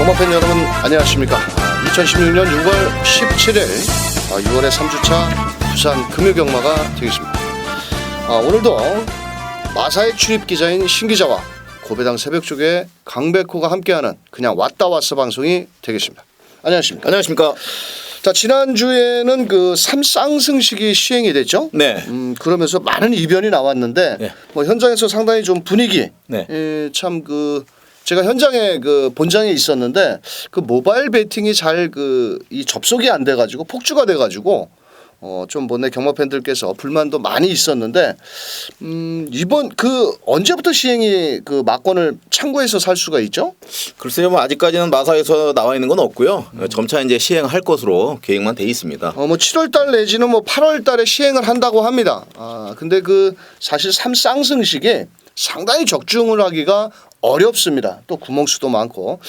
경마팬 여러분 안녕하십니까. 2016년 6월 17일 6월의 3주차 부산 금요경마가 되겠습니다. 오늘도 마사의 출입 기자인 신 기자와 고배당 새벽쪽에 강백호가 함께하는 그냥 왔다 왔어 방송이 되겠습니다. 안녕하십니까. 안녕하십니까. 자, 지난주에는 그 삼쌍승식이 시행이 됐죠. 네. 그러면서 많은 이변이 나왔는데 네. 뭐 현장에서 상당히 좀 분위기 네. 참 그 제가 현장에 그 본장에 있었는데 그 모바일 베팅이 잘 그 이 접속이 안 돼 가지고 폭주가 돼 가지고 좀 뭐내 경마 팬들께서 불만도 많이 있었는데 이번 그 언제부터 시행이 그 막권을 창구에서 살 수가 있죠? 글쎄요, 뭐 아직까지는 마사에서 나와 있는 건 없고요. 점차 이제 시행할 것으로 계획만 돼 있습니다. 뭐 7월달 내지는 뭐 8월달에 시행을 한다고 합니다. 근데 그 사실 삼쌍승식에 상당히 적중을 하기가 어렵습니다. 또 구멍수도 많고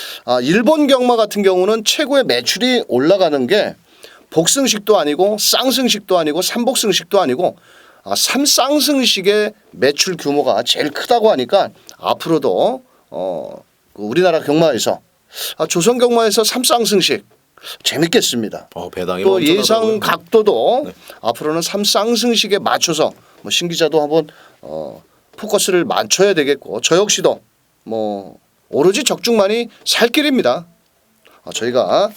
일본 경마 같은 경우는 최고의 매출이 올라가는 게 복승식도 아니고 쌍승식도 아니고 삼복승식도 아니고 삼쌍승식의 매출 규모가 제일 크다고 하니까 앞으로도 우리나라 경마에서 조선 경마에서 삼쌍승식 재밌겠습니다. 배당이 또 예상 엄청나더라고요. 각도도 네. 앞으로는 삼쌍승식에 맞춰서 뭐 신 기자도 한번 포커스를 맞춰야 되겠고 저 역시도 뭐 오로지 적중만이 살 길입니다. 저희가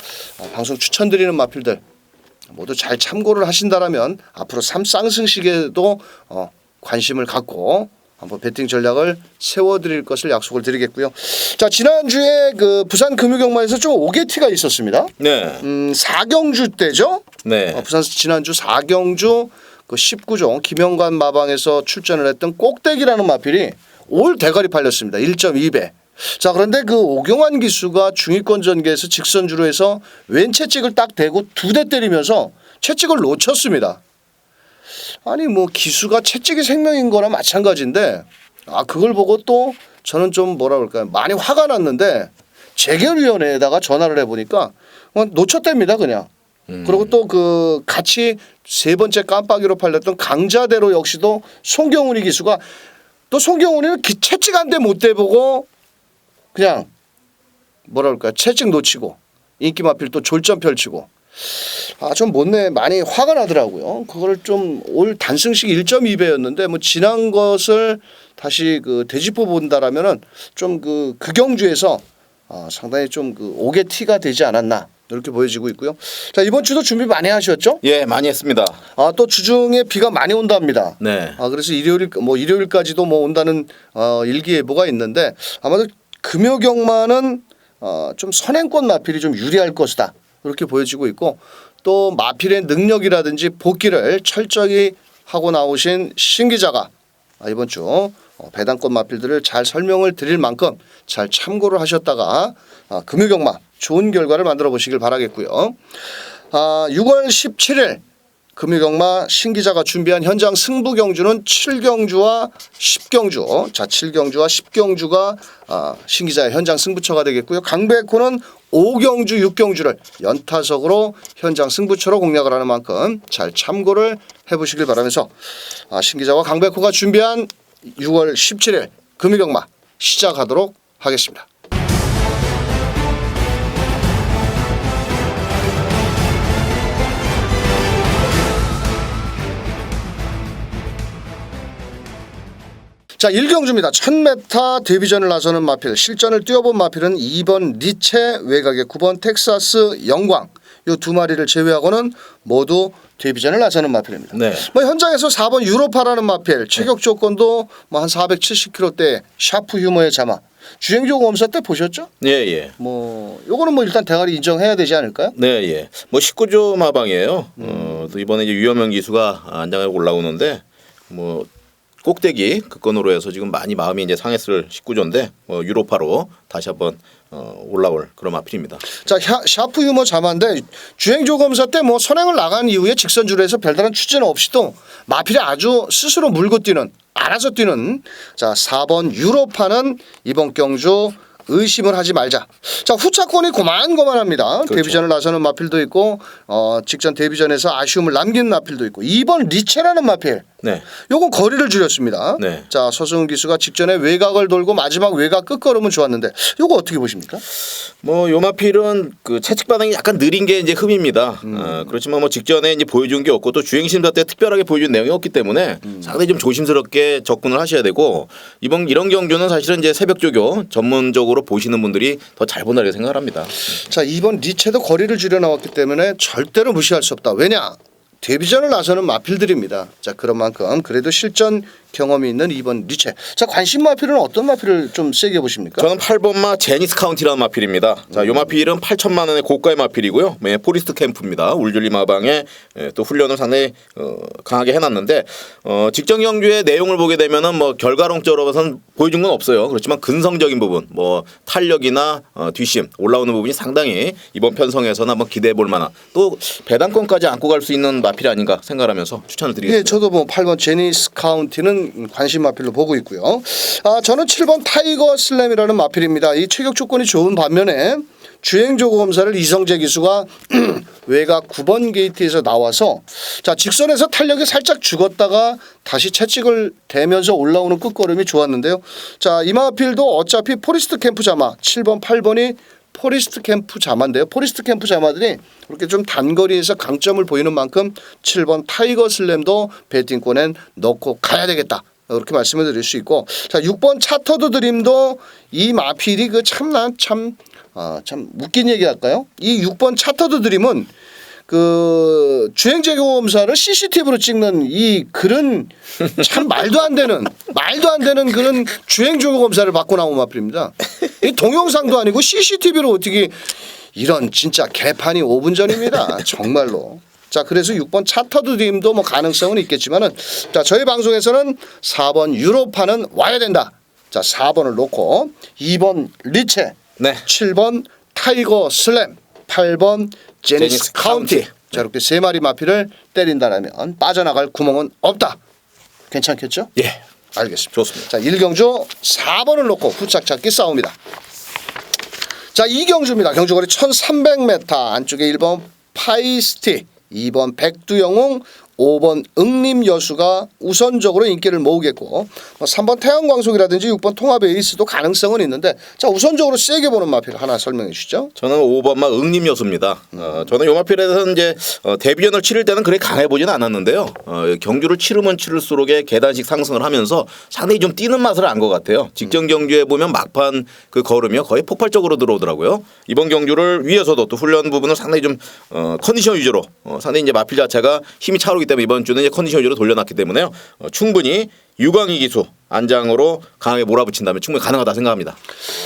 방송 추천드리는 마필들 모두 잘 참고를 하신다라면 앞으로 삼쌍승식에도 관심을 갖고 한번 배팅 전략을 세워드릴 것을 약속을 드리겠고요. 자, 지난주에 그 부산 금요경마에서 좀 오게티가 있었습니다. 네. 4경주 때죠. 네. 부산 지난주 4경주 그 19종 김영관 마방에서 출전을 했던 꼭대기라는 마필이 올 대가리 팔렸습니다. 1.2배. 자, 그런데 그 오경환 기수가 중위권 전개에서 직선주로 해서 왼 채찍을 딱 대고 2대 때리면서 채찍을 놓쳤습니다. 아니 뭐 기수가 채찍이 생명인 거나 마찬가지인데 그걸 보고 또 저는 좀 뭐라 그럴까요? 많이 화가 났는데 재결위원회에다가 전화를 해보니까 놓쳤답니다 그냥. 그리고 또 그 같이 세 번째 깜빡이로 팔렸던 강자대로 역시도 송경훈이 기수가 또 송경훈이는 채찍 한 대 못 대보고 그냥 뭐라 그럴까요? 채찍 놓치고 인기 마필 또 졸전 펼치고 좀 못내 많이 화가 나더라고요. 그걸 좀 올 단승식 1.2배였는데 뭐 지난 것을 다시 그 되짚어 본다라면은 좀 그 경주에서 상당히 좀 그 오게티가 되지 않았나 이렇게 보여지고 있고요. 자, 이번 주도 준비 많이 하셨죠? 예, 많이 했습니다. 또 주중에 비가 많이 온답니다. 네. 그래서 일요일까지도 뭐 온다는 일기예보가 있는데 아마도 금요경마는 좀 선행권 마필이 좀 유리할 것이다 이렇게 보여지고 있고 또 마필의 능력이라든지 복귀를 철저히 하고 나오신 신 기자가 이번 주 배당권 마필들을 잘 설명을 드릴 만큼 잘 참고를 하셨다가 금요경마 좋은 결과를 만들어 보시길 바라겠고요. 6월 17일 금요경마 신 기자가 준비한 현장 승부 경주는 7경주와 10경주. 자, 7경주와 10경주가 신 기자의 현장 승부처가 되겠고요. 강백호는 5경주, 6경주를 연타석으로 현장 승부처로 공략을 하는 만큼 잘 참고를 해보시길 바라면서 신 기자와 강백호가 준비한 6월 17일 금요경마 시작하도록 하겠습니다. 자, 1경주입니다. 1000m 데뷔전을 나서는 마필. 실전을 뛰어본 마필은 2번 리체 외곽의 9번 텍사스 영광. 이 두 마리를 제외하고는 모두 데뷔전을 나서는 마필입니다. 네. 뭐 현장에서 4번 유로파라는 마필. 체격 조건도 뭐 한 470kg대 샤프 휴머의 자마. 주행조 검사 때 보셨죠? 예, 예. 뭐 요거는 뭐 일단 대가리 인정해야 되지 않을까요? 네, 예. 뭐 19조 마방이에요. 또 이번에 이제 유여명 기수가 안장에 올라오는데 뭐 꼭대기 그건으로 해서 지금 많이 마음이 이제 상했을 19조인데 유로파로 다시 한번 올라올 그런 마필입니다. 자, 샤프 유머 자마인데 주행조 검사 때 뭐 선행을 나간 이후에 직선주로 해서 별다른 추진 없이도 마필이 아주 스스로 물고 뛰는 알아서 뛰는 자 4번 유로파는 이번 경주 의심을 하지 말자. 자, 후차권이 고만고만합니다. 그렇죠. 데뷔전을 나서는 마필도 있고 직전 데뷔전에서 아쉬움을 남기는 마필도 있고 2번 리체라는 마필. 네. 요건 거리를 줄였습니다. 네. 자, 서승훈 기수가 직전에 외곽을 돌고 마지막 외곽 끝걸음은 좋았는데 요거 어떻게 보십니까? 뭐 요마필은 그 채찍 반응이 약간 느린 게 이제 흠입니다. 그렇지만 뭐 직전에 이제 보여준 게 없고 또 주행 심사 때 특별하게 보여준 내용이 없기 때문에 상당히 좀 조심스럽게 접근을 하셔야 되고 이번 이런 경주는 사실은 이제 새벽 조교 전문적으로 보시는 분들이 더 잘 본다고 생각을 합니다. 자, 이번 리체도 거리를 줄여 나왔기 때문에 절대로 무시할 수 없다. 왜냐? 데뷔전을 나서는 마필들입니다. 자, 그런 만큼 그래도 실전 경험이 있는 이번 리체. 자, 관심 마필은 어떤 마필을 좀 세게 보십니까? 저는 8번마 제니스 카운티라는 마필입니다. 자, 요 마필은 8천만 원의 고가의 마필이고요. 네, 포리스트 캠프입니다. 울줄리 마방에 또 훈련을 상당히 강하게 해놨는데 직전 경주의 내용을 보게 되면은 뭐 결과론적으로선 보여준 건 없어요. 그렇지만 근성적인 부분, 뭐 탄력이나 뒷심 올라오는 부분이 상당히 이번 편성에서는 한번 기대해 볼 만한 또 배당권까지 안고 갈 수 있는 마필이 아닌가 생각하면서 추천을 드리겠습니다. 예, 저도 뭐 8번 제니스 카운티는 관심 마필로 보고 있고요. 아, 저는 7번 타이거 슬램이라는 마필입니다. 이 체격 조건이 좋은 반면에 주행 조고 검사를 이성재 기수가 외곽 9번 게이트에서 나와서 자, 직선에서 탄력이 살짝 죽었다가 다시 채찍을 대면서 올라오는 끝걸음이 좋았는데요. 자, 이 마필도 어차피 포리스트 캠프 자마 7번 8번이 포리스트 캠프 자마인데요. 포리스트 캠프 자마들이 이렇게 좀 단거리에서 강점을 보이는 만큼 7번 타이거 슬램도 배팅권엔 넣고 가야 되겠다. 이렇게 말씀을 드릴 수 있고, 자, 6번 차터드 드림도 이 마필이 그 참 웃긴 얘기 할까요? 이 6번 차터드 드림은 그 주행 재고 검사를 CCTV로 찍는 이 그런 참 말도 안 되는 그런 주행 재고 검사를 받고 나온 마필입니다. 이 동영상도 아니고 CCTV로 어떻게 이런 진짜 개판이 5분 전입니다. 정말로. 자, 그래서 6번 차터드 드림도 뭐 가능성은 있겠지만은 자, 저희 방송에서는 4번 유로파는 와야 된다. 자, 4번을 놓고 2번 리체, 네. 7번 타이거 슬램, 8번 제니스 제니스 카운티. 카운티. 자, 이렇게 세 마리 마필을 때린다라면 빠져나갈 구멍은 없다. 괜찮겠죠? 예. 알겠습니다. 좋습니다. 자, 1경주 4번을 놓고 후착찾기 싸웁니다. 자, 2경주입니다. 경주거리 1300m 안쪽에 1번 파이스티, 2번 백두영웅, 5번 응림여수가 우선적으로 인기를 모으겠고 3번 태양광속이라든지 6번 통합 에이스도 가능성은 있는데 자, 우선적으로 세게 보는 마필 하나 설명해 주시죠. 저는 5번마 응림여수입니다. 저는 요 마필에 대해서는 이제 데뷔전을 치를 때는 그렇게 강해 보지는 않았는데요. 경주를 치르면 치를수록에 계단식 상승을 하면서 상당히 좀 뛰는 맛을 안 것 같아요. 직전 경주에 보면 막판 그 걸음이요 거의 폭발적으로 들어오더라고요. 이번 경주를 위해서도 또 훈련 부분을 상당히 좀 컨디션 위주로 상당히 이제 마필 자체가 힘이 차오르기 때문에 이번 주는 이제 컨디션 위주로 돌려놨기 때문에요. 충분히 유광희 기수 안장으로 강하게 몰아붙인다면 충분히 가능하다 생각합니다.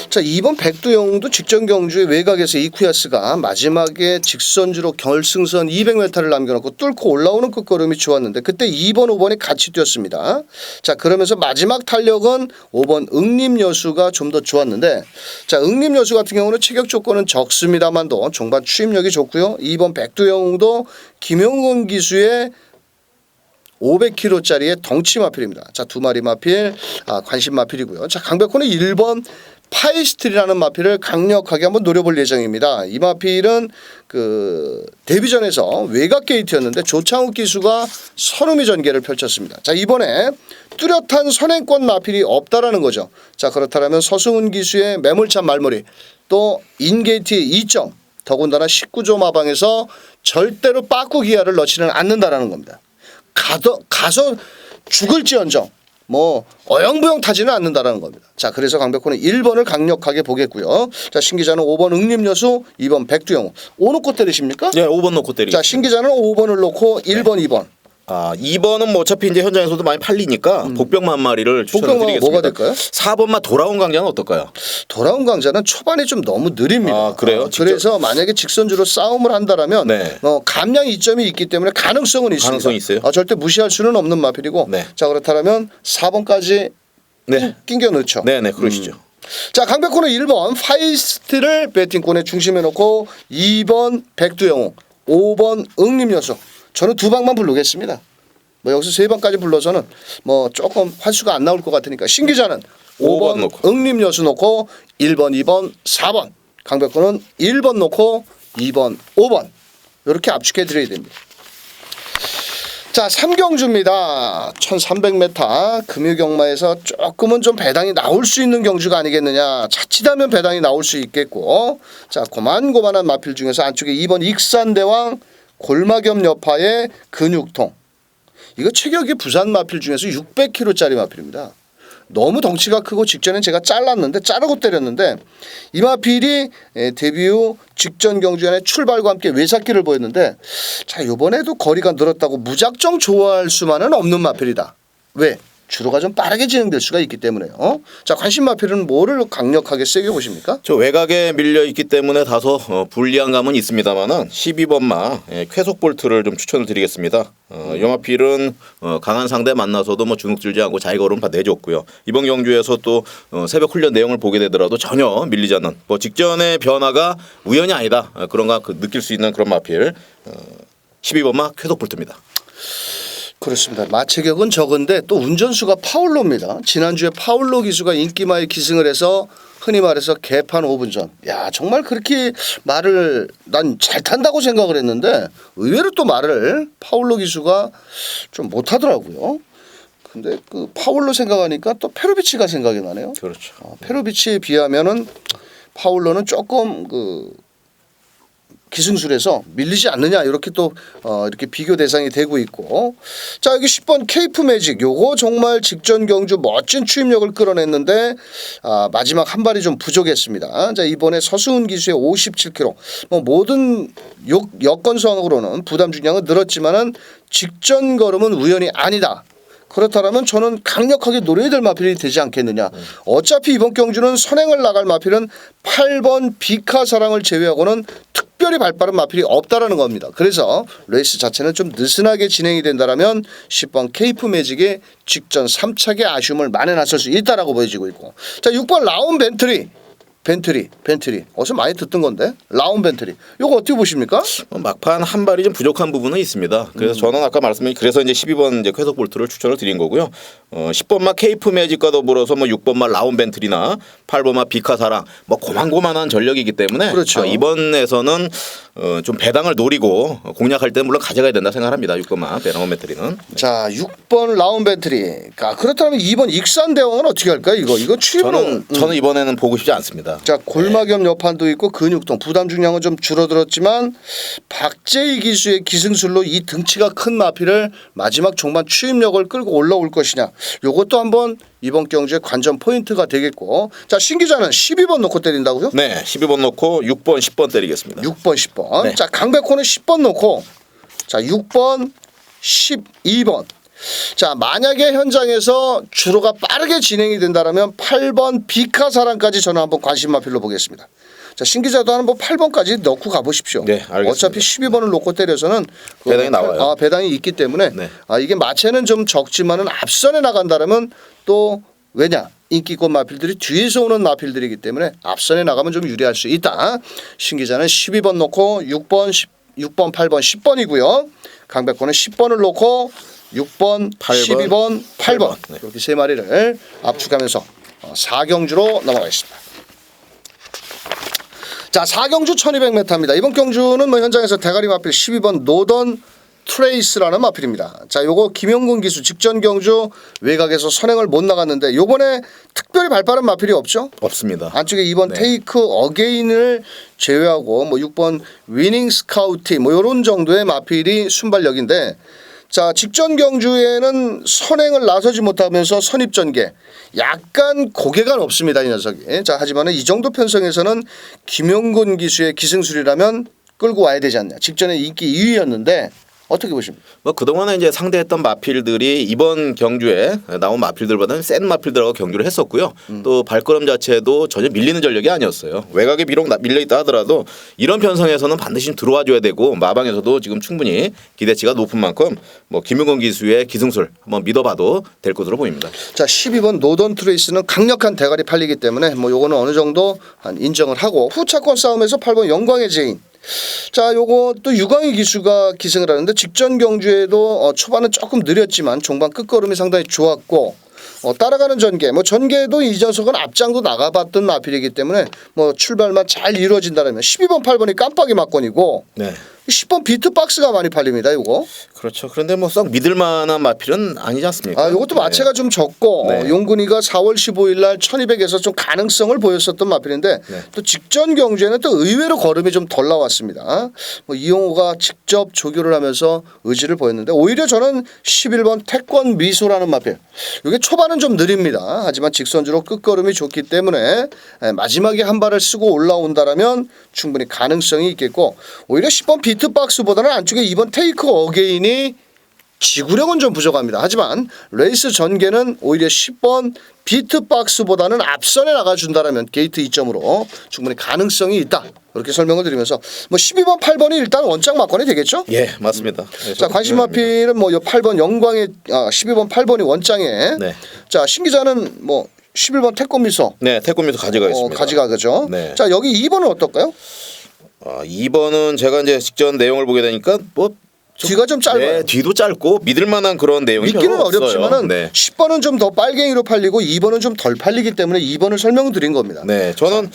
자, 2번 백두영웅도 직전 경주의 외곽에서 이쿠야스가 마지막에 직선주로 결승선 200m를 남겨놓고 뚫고 올라오는 끝걸음이 좋았는데 그때 2번 5번이 같이 뛰었습니다. 자, 그러면서 마지막 탄력은 5번 응림여수가 좀 더 좋았는데 자, 응림여수 같은 경우는 체격 조건은 적습니다만도 종반 추임력이 좋고요. 2번 백두영웅도 김용건 기수의 500kg짜리의 덩치 마필입니다. 자, 두 마리 마필, 관심 마필이고요. 자, 강백호는 1번 파이스트리라는 마필을 강력하게 한번 노려볼 예정입니다. 이 마필은 그 데뷔전에서 외곽 게이트였는데 조창욱 기수가 선우미 전개를 펼쳤습니다. 자, 이번에 뚜렷한 선행권 마필이 없다라는 거죠. 자, 그렇다면 서승훈 기수의 매몰찬 말머리 또 인게이트의 2점 더군다나 19조 마방에서 절대로 빠꾸 기아를 넣지는 않는다라는 겁니다. 가서 죽을지언정 뭐 어영부영 타지는 않는다라는 겁니다. 자, 그래서 강백호는 1번을 강력하게 보겠고요. 자, 신기자는 5번 응림여수, 2번 백두영웅. 5 놓고 때리십니까? 네, 5번 놓고 때리겠습니다. 자, 신기자는 5번을 놓고 1번, 2번. 2번은 뭐 어차피 이제 현장에서도 많이 팔리니까 복병만 한 마리를 복병만 추천드리겠습니다. 뭐가 될까요? 4번만 돌아온 강자는 어떨까요? 돌아온 강자는 초반에 좀 너무 느립니다. 아, 그래요? 그래서 만약에 직선주로 싸움을 한다라면 네. 감량 이점이 있기 때문에 가능성은 있습니다. 가능성이 있어요? 절대 무시할 수는 없는 마필이고. 네. 자, 그렇다면 4번까지 네. 낑겨 넣죠. 네, 그러시죠. 자, 강백호는 1번 파이스트를 배팅권에 중심에 놓고 2번 백두영웅, 5번 응림여수. 저는 두 방만 부르겠습니다. 뭐 여기서 세 방까지 불러서는 뭐 조금 환수가 안 나올 것 같으니까 신기자는 5번 놓고. 응림여수 놓고 1번, 2번, 4번. 강백호는 1번 놓고 2번, 5번. 이렇게 압축해 드려야 됩니다. 자, 3경주입니다. 1300m 금유경마에서 조금은 좀 배당이 나올 수 있는 경주가 아니겠느냐. 자칫하면 배당이 나올 수 있겠고, 자, 고만고만한 마필 중에서 안쪽에 2번 익산대왕 골마겸 여파의 근육통. 이거 체격이 부산 마필 중에서 600kg짜리 마필입니다. 너무 덩치가 크고 직전엔 제가 자르고 때렸는데 이 마필이 데뷔 후 직전 경주에 출발과 함께 외삭기를 보였는데, 자, 이번에도 거리가 늘었다고 무작정 좋아할 수만은 없는 마필이다. 왜? 주로가 좀 빠르게 진행될 수가 있기 때문에요. 자, 관심 마필은 뭐를 강력하게 세게 보십니까? 저 외곽에 밀려 있기 때문에 다소 불리한 감은 있습니다만은 12번마 쾌속 볼트를 좀 추천을 드리겠습니다. 이 마필은 강한 상대 만나서도 뭐 주눅 들지 않고 자기 걸음 다 내줬고요. 이번 경주에서 또 새벽 훈련 내용을 보게 되더라도 전혀 밀리지 않는, 뭐 직전의 변화가 우연이 아니다, 그런가 느낄 수 있는 그런 마필 12번마 쾌속 볼트입니다. 그렇습니다. 마체격은 적은데 또 운전수가 파울로입니다. 지난주에 파울로 기수가 인기마에 기승을 해서 흔히 말해서 개판 5분 전. 야, 정말 그렇게 말을 난 잘 탄다고 생각을 했는데 의외로 또 말을 파울로 기수가 좀 못하더라고요. 근데 그 파울로 생각하니까 또 페로비치가 생각이 나네요. 그렇죠. 페로비치에 비하면은 파울로는 조금 그 기승술에서 밀리지 않느냐, 이렇게 또 이렇게 비교 대상이 되고 있고, 자, 여기 10번 케이프 매직, 요거 정말 직전 경주 멋진 추임력을 끌어냈는데 마지막 한 발이 좀 부족했습니다. 자, 이번에 서수은 기수의 57kg, 뭐 모든 여건상으로는 부담 중량은 늘었지만은 직전 걸음은 우연이 아니다. 그렇다면 저는 강력하게 노려야 될 마필이 되지 않겠느냐. 어차피 이번 경주는 선행을 나갈 마필은 8번 비카사랑을 제외하고는 특별히 발빠른 마필이 없다라는 겁니다. 그래서 레이스 자체는 좀 느슨하게 진행이 된다라면 10번 케이프 매직의 직전 3착의 아쉬움을 만회하실 수 있다라고 보여지고 있고, 자, 6번 라운 벤트리 어서 많이 듣던 건데 라운 벤트리, 요거 어떻게 보십니까? 막판 한 발이 좀 부족한 부분은 있습니다. 그래서 저는 아까 말씀드린, 그래서 이제 12번 이제 쾌속 볼트를 추천을 드린 거고요. 10번마 케이프 매직과 더불어서 뭐 6번마 라운 벤트리나 8번마 비카사랑 뭐 고만고만한 전력이기 때문에, 그렇죠. 이번에서는 좀 배당을 노리고 공략할 때는 물론 가져가야 된다 생각합니다. 6번마 라운 벤트리는. 자, 6번 라운 벤트리. 그렇다면 2번 익산 대왕은 어떻게 할까요? 이거 추임으로 저는 이번에는 보고 싶지 않습니다. 자, 골마겸 여판도 있고 근육통, 부담 중량은 좀 줄어들었지만 박재희 기수의 기승술로 이 등치가 큰 마필을 마지막 종반 추임력을 끌고 올라올 것이냐, 요것도 한번 이번 경주의 관전 포인트가 되겠고, 자, 신 기자는 12번 놓고 때린다고요? 네, 12번 놓고 6번, 10번 때리겠습니다. 6번, 10번. 네. 자, 강백호는 10번 놓고, 자, 6번, 12번. 자, 만약에 현장에서 주로가 빠르게 진행이 된다면 8번 비카사랑까지 저는 한번 관심 마필로 보겠습니다. 자, 신 기자도 한번 8번까지 넣고 가보십시오. 네, 알겠습니다. 어차피 12번을 놓고 때려서는 배당이 나와요. 배당이 있기 때문에 네. 이게 마체는 좀 적지만은 앞선에 나간다면 또 왜냐? 인기권 마필들이 뒤에서 오는 마필들이기 때문에 앞선에 나가면 좀 유리할 수 있다. 신 기자는 12번 놓고 6번, 6번, 8번, 10번이고요. 강백호는 10번을 놓고 6번, 8번, 12번, 8번 네. 이렇게 세 마리를 압축하면서 4경주로 넘어가겠습니다. 자, 4경주 1200m입니다. 이번 경주는 뭐 현장에서 대가리 마필 12번 노던 트레이스라는 마필입니다. 자, 요거 김영근 기수 직전 경주 외곽에서 선행을 못 나갔는데 요번에 특별히 발빠른 마필이 없죠? 없습니다. 안쪽에 2번 네. 테이크 어게인을 제외하고 뭐 6번 위닝 스카우티 뭐 요런 정도의 마필이 순발력인데, 자, 직전 경주에는 선행을 나서지 못하면서 선입 전개, 약간 고개가 높습니다, 이 녀석이. 자, 하지만은 이 정도 편성에서는 김용근 기수의 기승술이라면 끌고 와야 되지 않냐. 직전에 인기 2위였는데 어떻게 보십니까? 뭐 그동안에 이제 상대했던 마필들이 이번 경주에 나온 마필들보다는 센 마필들하고 경주를 했었고요. 또 발걸음 자체도 전혀 밀리는 전력이 아니었어요. 외곽에 비록 밀려 있다 하더라도 이런 편성에서는 반드시 좀 들어와 줘야 되고, 마방에서도 지금 충분히 기대치가 높은 만큼 뭐 김용건 기수의 기승술 한번 믿어봐도 될 것으로 보입니다. 자, 12번 노던 트레이스는 강력한 대가리 팔리기 때문에 뭐 요거는 어느 정도 인정을 하고, 후차권 싸움에서 8번 영광의 제인. 자, 요거 또 유광희 기수가 기승을 하는데 직전 경주에도 초반은 조금 느렸지만 종반 끝걸음이 상당히 좋았고, 따라가는 전개, 뭐 전개도 이 녀석은 앞장도 나가봤던 마필이기 때문에 뭐 출발만 잘 이루어진다면 12번 8번이 깜빡이 막건이고, 네. 10번 비트박스가 많이 팔립니다. 이거. 그렇죠. 그런데 뭐 썩 믿을 만한 마필은 아니지 않습니까? 아, 이것도 마체가 좀 적고 네. 용근이가 4월 15일 날 1200에서 좀 가능성을 보였었던 마필인데 네. 또 직전 경주에는 또 의외로 걸음이 좀 덜 나왔습니다. 뭐 이용호가 직접 조교를 하면서 의지를 보였는데 오히려 저는 11번 태권 미소라는 마필. 이게 초반은 좀 느립니다. 하지만 직선주로 끝걸음이 좋기 때문에 마지막에 한 발을 쓰고 올라온다라면 충분히 가능성이 있겠고 오히려 10번 비트박스보다는 안쪽에 2번 테이크 어게인이 지구력은 좀 부족합니다. 하지만 레이스 전개는 오히려 10번 비트박스보다는 앞선에 나가준다라면 게이트 2점으로 충분히 가능성이 있다. 이렇게 설명을 드리면서 뭐 12번, 8번이 일단 원장 막건이 되겠죠? 예, 맞습니다. 네, 자, 관심 마필은 뭐 8번 영광의 12번, 8번이 원장에. 네. 자, 신 기자는 뭐 11번 태권미소 네, 태권미도 가져가겠습니다. 가져가죠. 네. 자, 여기 2번은 어떨까요? 2번은 제가 이제 직전 내용을 보게 되니까 뭐 뒤가 좀 짧아요. 네, 뒤도 짧고 믿을 만한 그런 내용이 믿기는 별로 없어요. 어렵지만은 네. 10번은 좀 더 빨갱이로 팔리고 2번은 좀 덜 팔리기 때문에 2번을 설명을 드린 겁니다. 네, 저는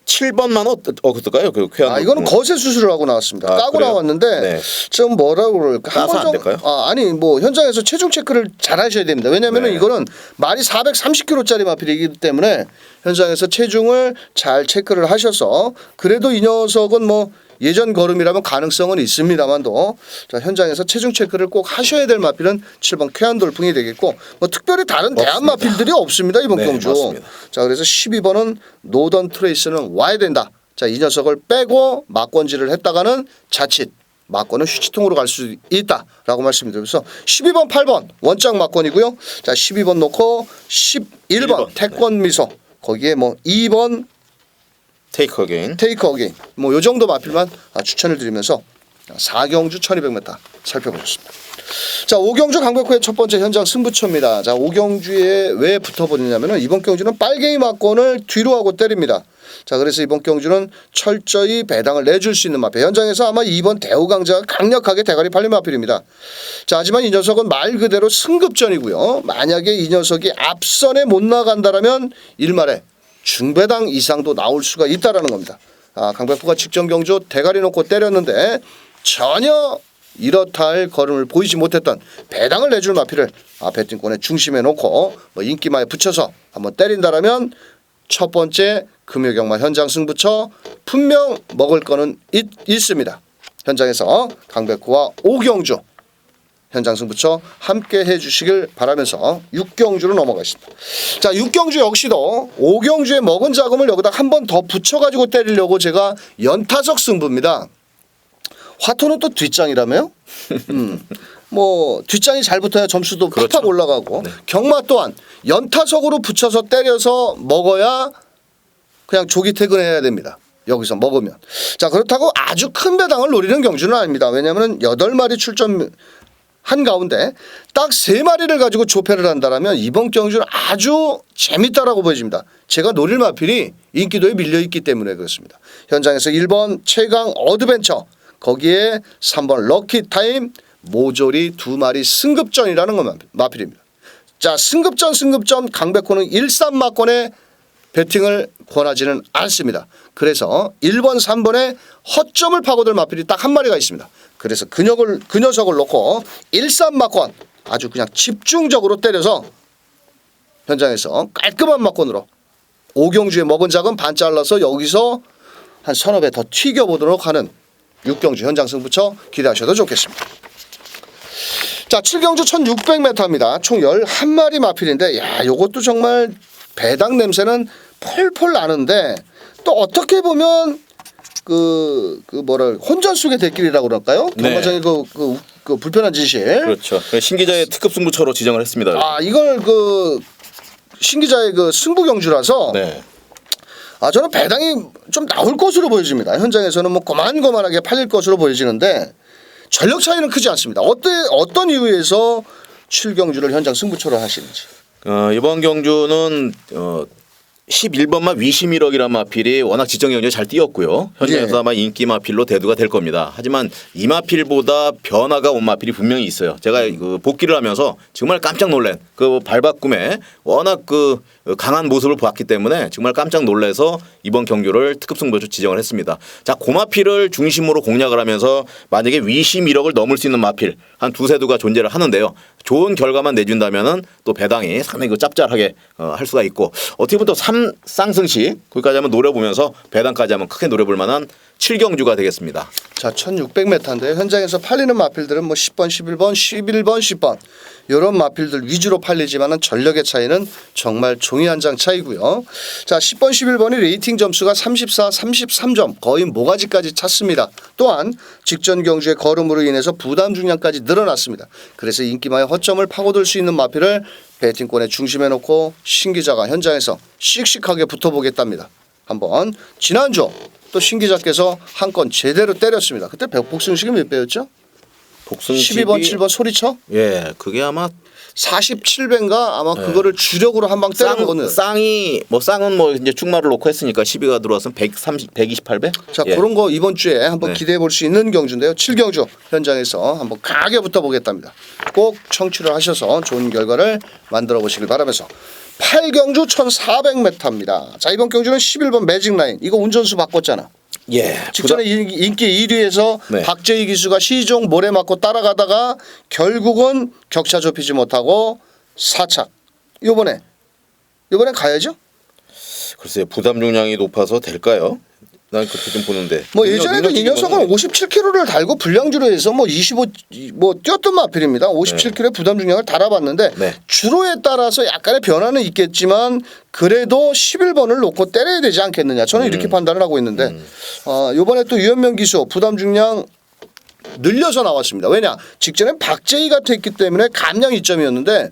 7번만 어떨까요? 그 쾌한. 아, 이거는 거세 수술을 하고 나왔습니다. 아, 까고 그래요? 나왔는데 네. 좀 뭐라고 그럴까? 까서 안 될까요? 아니 뭐 현장에서 체중 체크를 잘 하셔야 됩니다. 왜냐하면 네. 이거는 말이 430kg짜리 마필이기 때문에 현장에서 체중을 잘 체크를 하셔서 그래도 이 녀석은 뭐 예전 걸음이라면 가능성은 있습니다만도 자, 현장에서 체중 체크를 꼭 하셔야 될 마필은 7번 쾌한 돌풍이 되겠고 뭐 특별히 다른 대안 없습니다. 마필들이 없습니다 이번 네, 경주. 맞습니다. 자 그래서 12번은 노던 트레이스는 와야 된다. 자 이 녀석을 빼고 막권지를 했다가는 자칫 막권은 휴지통으로 갈 수 있다라고 말씀드리면서 12번 8번 원장 막권이고요. 자 12번 놓고 11번 1번. 태권 미소 거기에 뭐 2번 테이크 어게인. 테이크 어게인 뭐 요 정도 마필만 추천을 드리면서 4경주 1200m 살펴보셨습니다. 자 5경주 강백호의 첫 번째 현장 승부처입니다. 자 5경주에 왜 붙어버리냐면은 이번 경주는 빨갱이 막권을 뒤로 하고 때립니다. 자 그래서 이번 경주는 철저히 배당을 내줄 수 있는 마필. 현장에서 아마 2번 대우강자가 강력하게 대가리 팔린 마필입니다. 자 하지만 이 녀석은 말 그대로 승급전이고요. 만약에 이 녀석이 앞선에 못 나간다라면 일말에 중배당 이상도 나올 수가 있다라는 겁니다. 아, 강백호가 직전 경주 대가리 놓고 때렸는데 전혀 이렇다 할 걸음을 보이지 못했던 배당을 내줄 마필을 배팅권의 중심에 놓고 뭐 인기마에 붙여서 한번 때린다라면 첫 번째 금요경마 현장 승부처 분명 먹을 거는 있습니다. 현장에서 강백호와 오경주 현장 승부처 함께 해주시길 바라면서 6경주로 넘어가겠습니다. 자 6경주 역시도 5경주에 먹은 자금을 여기다 한 번 더 붙여가지고 때리려고 제가 연타석 승부입니다. 화토는 또 뒷장이라며요? 뭐 뒷장이 잘 붙어야 점수도 팍팍 그렇죠. 올라가고 네. 경마 또한 연타석으로 붙여서 때려서 먹어야 그냥 조기 퇴근해야 됩니다. 여기서 먹으면. 자 그렇다고 아주 큰 배당을 노리는 경주는 아닙니다. 왜냐하면 8마리 출전 한 가운데 딱 3마리를 가지고 조패를 한다라면 이번 경주는 아주 재밌다라고 보여집니다. 제가 노릴 마필이 인기도에 밀려있기 때문에 그렇습니다. 현장에서 1번 최강 어드벤처 거기에 3번 럭키타임 모조리 2마리 승급전이라는 건 마필입니다. 자 승급전 강백호는 1-3막권에 배팅을 권하지는 않습니다. 그래서 1번 3번에 허점을 파고들 마필이 딱 한 마리가 있습니다. 그래서 그 녀석을 놓고 1-3막권 아주 그냥 집중적으로 때려서 현장에서 깔끔한 막권으로 5경주에 먹은 작은 반 잘라서 여기서 한 서너 배 더 튀겨보도록 하는 6경주 현장 승부처 기대하셔도 좋겠습니다. 자 7경주 1600m입니다. 총 11마리 마필인데 야 요것도 정말 배당 냄새는 폴폴 나는데 또 어떻게 보면 혼전 속의 대길이라고 그럴까요? 네. 경마장의 그 불편한 진실. 그렇죠. 신 기자의 특급 승부처로 지정을 했습니다. 아 이걸 신 기자의 승부 경주라서 네. 저는 배당이 좀 나올 것으로 보여집니다. 현장에서는 뭐 고만고만하게 팔릴 것으로 보여지는데 전력 차이는 크지 않습니다. 어떤 이유에서 7경주를 현장 승부처로 하시는지. 이번 경주는 11번마 위시미럭이라는 마필이 워낙 지정 경쟁이 잘 뛰었고요. 현장에서 예. 아마 인기 마필로 대두가 될 겁니다. 하지만 이 마필보다 변화가 온 마필이 분명히 있어요. 제가 그 복귀를 하면서 정말 깜짝 놀란 그 발바꿈에 워낙 그 강한 모습을 보았기 때문에 정말 깜짝 놀라서 이번 경주를 특급 승부처로 지정을 했습니다. 자, 그 마필을 중심으로 공략을 하면서 만약에 위시미럭을 넘을 수 있는 마필 한 두세 두가 존재를 하는데요. 좋은 결과만 내준다면은 또 배당이 상당히 그 짭짤하게 할 수가 있고 어떻게 보면 또 3쌍승시 거기까지 한번 노려보면서 배당까지 한번 크게 노려볼 만한 7경주가 되겠습니다. 자, 1600m인데 현장에서 팔리는 마필들은 뭐 10번, 11번, 11번, 10번 이런 마필들 위주로 팔리지만은 전력의 차이는 정말 종이 한 장 차이고요. 자, 10번, 11번이 레이팅 점수가 34, 33점 거의 모가지까지 찼습니다. 또한 직전 경주의 걸음으로 인해서 부담 중량까지 늘어났습니다. 그래서 인기마의 허점을 파고들 수 있는 마필을 배팅권에 중심에 놓고 신기자가 현장에서 씩씩하게 붙어보겠답니다. 한번 지난주 또 신기자께서 한 건 제대로 때렸습니다. 그때 복승식이 몇 배였죠? 복승식이 12번, 7번 소리쳐? 예, 그게 아마 47배인가 아마 그거를 주력으로 한 방 때린 거는. 쌍은 뭐 이제 축마를 놓고 했으니까 12가 들어왔으면 128배? 자, 예. 그런 거 이번 주에 한번 네. 기대해 볼 수 있는 경주인데요. 7경주 현장에서 한번 강하게 붙어보겠답니다. 꼭 청취를 하셔서 좋은 결과를 만들어 보시길 바라면서 8경주 1400m입니다. 자, 이번 경주는 11번 매직라인. 이거 운전수 바꿨잖아. 예. 직전에 인기 1위에서 네. 박재희 기수가 시종 모래 맞고 따라가다가 결국은 격차 좁히지 못하고 4착. 요번에 가야죠? 글쎄요. 부담 중량이 높아서 될까요? 난 그렇게 좀 보는데. 뭐 예전에도 이 녀석은 57kg를 달고 불량주로 해서 뭐 25 뭐 뛰었던 마필입니다. 57kg의 부담 중량을 달아봤는데 네. 주로에 따라서 약간의 변화는 있겠지만 그래도 11번을 놓고 때려야 되지 않겠느냐. 저는 이렇게 판단을 하고 있는데 이번에 또 유현명 기수 부담 중량 늘려서 나왔습니다. 왜냐 직전에 박재희가 됐기 때문에 감량 이점이었는데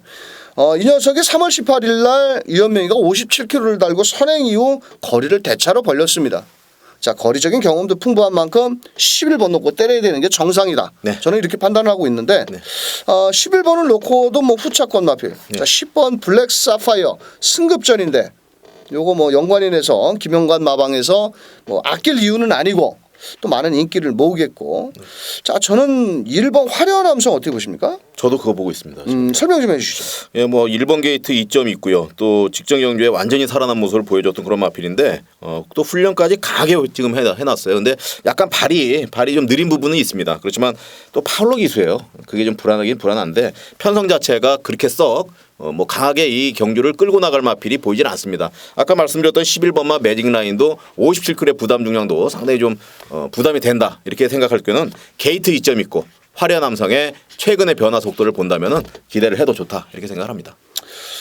이 녀석이 3월 18일 날 유현명이가 57kg를 달고 선행 이후 거리를 대차로 벌렸습니다. 자, 거리적인 경험도 풍부한 만큼 11번 놓고 때려야 되는 게 정상이다. 네. 저는 이렇게 판단을 하고 있는데 11번을 놓고도 뭐 후차권 마필. 자, 10번 블랙 사파이어 승급전인데 요거 뭐 연관인에서 김영관 마방에서 뭐 아낄 이유는 아니고 또 많은 인기를 모으겠고. 자, 저는 1번 화려한 함성 어떻게 보십니까? 저도 그거 보고 있습니다. 설명 좀 해주시죠. 예, 뭐 1번 게이트 2점 있고요. 또 직전 경주에 완전히 살아난 모습을 보여줬던 그런 마필인데 또 훈련까지 강하게 지금 해놨어요. 근데 약간 발이 좀 느린 부분은 있습니다. 그렇지만 또 파울러 기수예요. 그게 좀 불안하긴 불안한데 편성 자체가 그렇게 썩 뭐 강하게 이 경주를 끌고 나갈 마필이 보이질 않습니다. 아까 말씀드렸던 11번마 매직 라인도 57kg의 부담 중량도 상당히 좀 부담이 된다 이렇게 생각할 때는 게이트 2점 있고 화려한 함성의 최근의 변화 속도를 본다면은 기대를 해도 좋다 이렇게 생각합니다.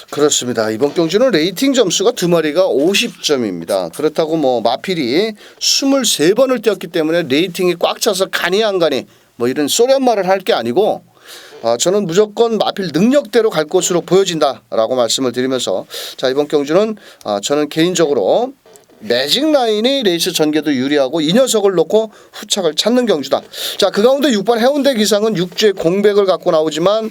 그렇습니다. 이번 경주는 레이팅 점수가 두 마리가 50점입니다. 그렇다고 뭐 마필이 23번을 뛰었기 때문에 레이팅이 꽉 차서 가니 안 가니 뭐 이런 쏘련 말을 할 게 아니고 저는 무조건 마필 능력대로 갈 것으로 보여진다라고 말씀을 드리면서 자, 이번 경주는 저는 개인적으로 매직 라인이 레이스 전개도 유리하고 이 녀석을 놓고 후착을 찾는 경주다. 자, 그 가운데 6번 해운대 기상은 6주의 공백을 갖고 나오지만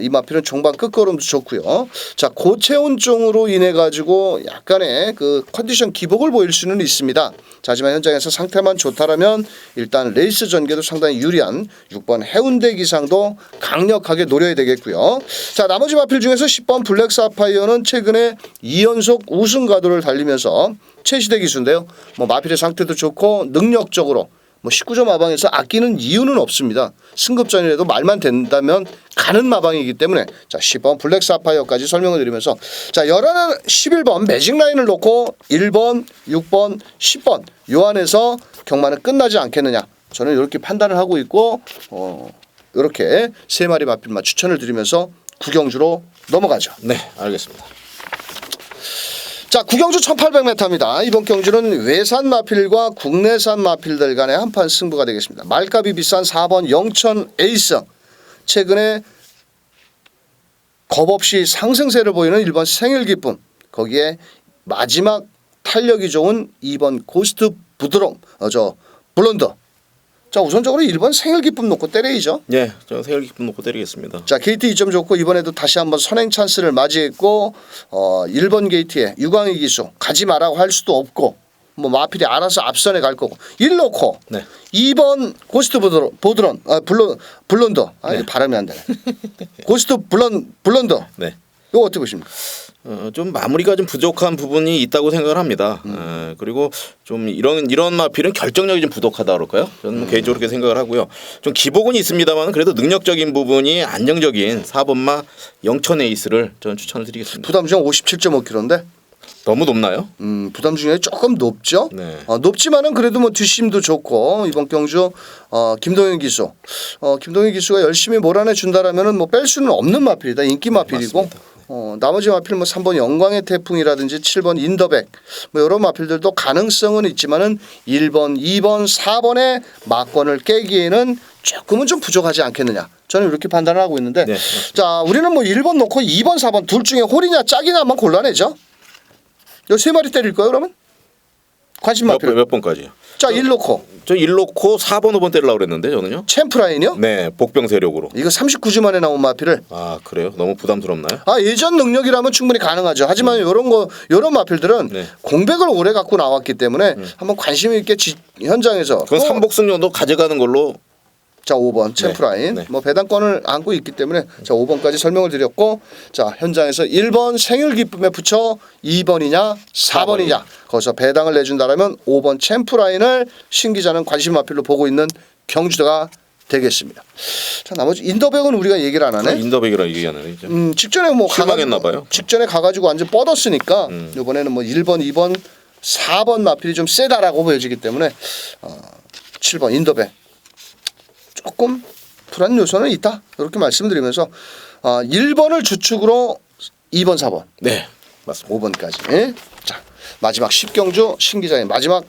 이 마필은 종반 끝걸음도 좋고요. 자, 고체온증으로 인해 가지고 약간의 그 컨디션 기복을 보일 수는 있습니다. 자, 하지만 현장에서 상태만 좋다라면 일단 레이스 전개도 상당히 유리한 6번 해운대 기상도 강력하게 노려야 되겠고요. 자, 나머지 마필 중에서 10번 블랙 사파이어는 최근에 2연속 우승 가도를 달리면서 최시대 기수인데요. 뭐 마필의 상태도 좋고 능력적으로 뭐 19점 마방에서 아끼는 이유는 없습니다. 승급전이라도 말만 된다면 가는 마방이기 때문에 자, 10번 블랙 사파이어까지 설명을 드리면서 자, 11번 매직 라인을 놓고 1번, 6번, 10번 요 안에서 경마는 끝나지 않겠느냐. 저는 이렇게 판단을 하고 있고 이렇게 세 마리 마필만 추천을 드리면서 구경주로 넘어가죠. 네, 알겠습니다. 자, 구경주 1800m입니다. 이번 경주는 외산 마필과 국내산 마필들 간의 한판 승부가 되겠습니다. 말값이 비싼 4번 영천 에이스. 최근에 겁없이 상승세를 보이는 1번 생일 기쁨. 거기에 마지막 탄력이 좋은 2번 고스트 블론드. 자 우선적으로 1번 생일 기쁨 놓고 때려야죠. 예, 저는 생일 기쁨 놓고 때리겠습니다. 자 게이트 2점 좋고 이번에도 다시 한번 선행 찬스를 맞이했고 1번 게이트에 유광희 기수 가지 마라고 할 수도 없고 뭐 마필이 알아서 앞선에 갈 거고 1 놓고 네. 2번 고스트 보드런 블론더 네. 발음이 안 되네. 고스트 블론더 네. 이거 어떻게 보십니까? 좀 마무리가 좀 부족한 부분이 있다고 생각을 합니다. 그리고 좀 이런 마필은 결정력이 좀 부족하다 그럴까요? 저는 뭐 개인적으로 그렇게 생각을 하고요. 좀 기복은 있습니다만 그래도 능력적인 부분이 안정적인 4번마 영천 에이스를 저는 추천을 드리겠습니다. 부담 중에 57.5kg인데 너무 높나요? 부담 중에 조금 높죠. 네. 높지만은 그래도 뭐 뒷심도 좋고 이번 경주 김동현 기수 김동현 기수가 열심히 몰아내 준다라면은 뭐 뺄 수는 없는 마필이다. 인기 마필이고 맞습니다. 나머지 마필 뭐 3번 영광의 태풍이라든지 7번 인더백 뭐 이런 마필들도 가능성은 있지만은 1번, 2번, 4번의 막권을 깨기에는 조금은 좀 부족하지 않겠느냐. 저는 이렇게 판단을 하고 있는데 네, 자 우리는 뭐 1번 놓고 2번, 4번 둘 중에 홀이냐 짝이냐 한번 골라내죠. 요 세 마리 때릴 거예요 그러면? 관심 마필 몇 번까지요? 자 1 놓고 저 1 놓고 4번 5번 때리려고 그랬는데 저는요. 챔프라인이요? 네, 복병 세력으로. 이거 39주 만에 나온 마필을 아 그래요? 너무 부담스럽나요? 예전 능력이라면 충분히 가능하죠. 하지만 요런 마필들은 네. 공백을 오래 갖고 나왔기 때문에 한번 관심 있게 현장에서 그건 삼복승 정도 가져가는 걸로. 자 5번 챔프라인 네. 뭐 배당권을 안고 있기 때문에 자 5번까지 설명을 드렸고 자 현장에서 1번 생일 기쁨에 붙여 2번이냐 4번이냐 거기서 배당을 내준다라면 5번 챔프라인을 신기자는 관심 마필로 보고 있는 경주대가 되겠습니다. 자 나머지 인더백은 우리가 얘기를 안 하네. 인더백이라 얘기하는 이제. 직전에 뭐 실망했나 봐요. 직전에 가가지고 완전 뻗었으니까 이번에는 뭐 1번, 2번, 4번 마필이 좀 세다라고 보여지기 때문에 7번 인더백 조금 불안 요소는 있다 이렇게 말씀드리면서 1번을 주축으로 2번, 4번, 네, 맞습니다. 5번까지 자 마지막 10경주 신기자의 마지막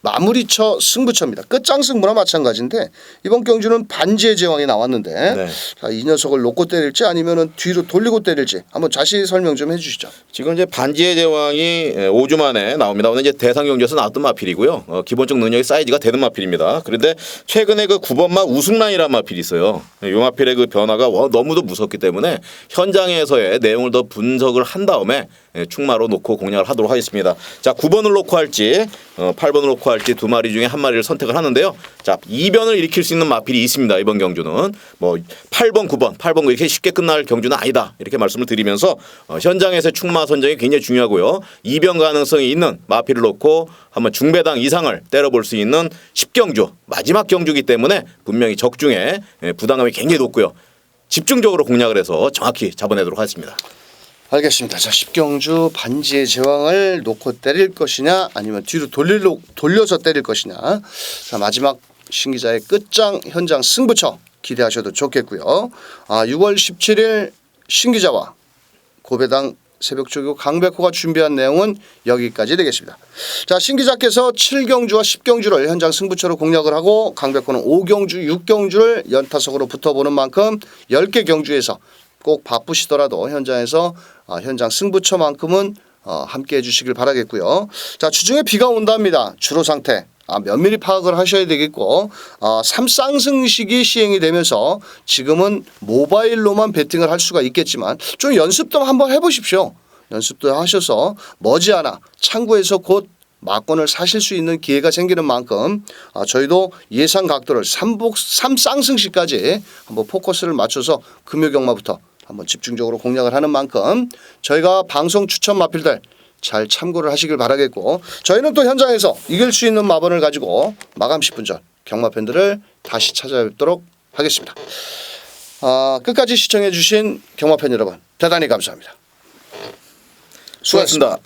마무리처 승부처입니다. 끝장승부나 마찬가지인데 이번 경주는 반지의 제왕이 나왔는데 네. 자, 이 녀석을 놓고 때릴지 아니면은 뒤로 돌리고 때릴지 한번 자세히 설명 좀 해주시죠. 지금 이제 반지의 제왕이 5주 만에 나옵니다. 오늘 이제 대상 경기에서 나왔던 마필이고요. 기본적 능력이 사이즈가 되는 마필입니다. 그런데 최근에 그 9번마 우승란이라는 마필이 있어요. 이 마필의 그 변화가 너무도 무섭기 때문에 현장에서의 내용을 더 분석을 한 다음에 충마로 놓고 공략을 하도록 하겠습니다. 자 9번을 놓고 할지 8번을 놓고 할지 두 마리 중에 한 마리를 선택을 하는데요. 자 이변을 일으킬 수 있는 마필이 있습니다. 이번 경주는 뭐 8번, 9번, 8번 이렇게 쉽게 끝날 경주는 아니다. 이렇게 말씀을 드리면서 현장에서의 충마 선정이 굉장히 중요하고요. 이변 가능성이 있는 마필을 놓고 한번 중배당 이상을 때려볼 수 있는 10경주 마지막 경주이기 때문에 분명히 적중에 부담감이 굉장히 높고요. 집중적으로 공략을 해서 정확히 잡아내도록 하겠습니다. 알겠습니다. 자 10경주 반지의 제왕을 놓고 때릴 것이냐 아니면 뒤로 돌려서 때릴 것이냐. 자 마지막 신기자의 끝장 현장 승부처 기대하셔도 좋겠고요. 6월 17일 신기자와 고배당 새벽조교 강백호가 준비한 내용은 여기까지 되겠습니다. 자 신기자께서 7경주와 10경주를 현장 승부처로 공략을 하고 강백호는 5경주, 6경주를 연타석으로 붙어보는 만큼 10개 경주에서 꼭 바쁘시더라도 현장에서 현장 승부처만큼은 함께 해주시길 바라겠고요. 자 주중에 비가 온답니다. 주로 상태 면밀히 파악을 하셔야 되겠고 3쌍승식이 시행이 되면서 지금은 모바일로만 배팅을 할 수가 있겠지만 좀 연습도 한번 해보십시오. 연습도 하셔서 머지않아 창구에서 곧 막권을 사실 수 있는 기회가 생기는 만큼 저희도 예상 각도를 3쌍승식까지 한번 포커스를 맞춰서 금요경마부터 한번 집중적으로 공략을 하는 만큼 저희가 방송 추천 마필들 잘 참고를 하시길 바라겠고 저희는 또 현장에서 이길 수 있는 마번을 가지고 마감 10분 전 경마 팬들을 다시 찾아뵙도록 하겠습니다. 끝까지 시청해 주신 경마 팬 여러분 대단히 감사합니다. 수고하셨습니다.